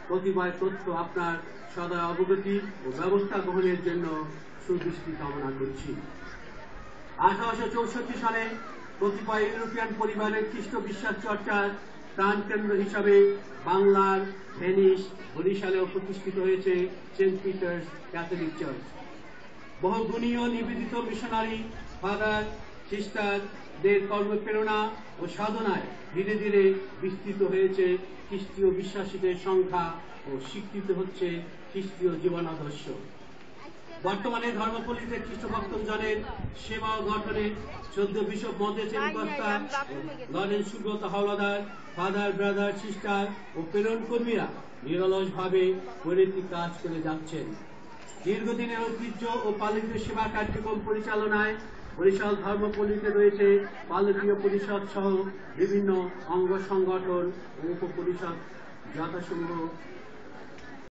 কতিপয় তথ্য আপনার সদয় অবগতি ও ব্যবস্থা গ্রহণের জন্য সুদৃষ্টি কামনা করছি। 1864 সালে কতিপয় ইউরোপিয়ান পরিবারের খ্রিস্ট বিশ্বাস চর্চার প্রাণকেন্দ্র হিসাবে বাংলার ভেনিস বরিশালেও প্রতিষ্ঠিত হয়েছে সেন্ট পিটার্স ক্যাথলিক চার্চ। বহুগুণীয় নিবেদিত মিশনারি ফাদার সিস্টারদের কর্মপ্রেরণা ও সাধনায় ধীরে ধীরে বিস্তৃত হয়েছে খ্রিস্টীয় বিশ্বাসীদের সংখ্যা ও স্বীকৃত হচ্ছে খ্রিস্টীয় জীবনাদর্শ। বর্তমানে ধর্মপল্লীতে খ্রিস্ট ভক্তজনের সেবা ও গঠনে 14 বিশপ মধ্যে Lawrence Subrata Howlader, father brother sister ও প্রেরণ কর্মীরা নিরলসভাবে পরিণতি কাজ করে যাচ্ছেন। দীর্ঘদিনের ঐতিহ্য ও পালিত সেবা কার্যক্রম পরিচালনায় বরিশাল ধর্মপল্লীতে রয়েছে পালকীয় পরিষদ সহ বিভিন্ন অঙ্গ সংগঠন ও উপপরিষদ যথাসমূহ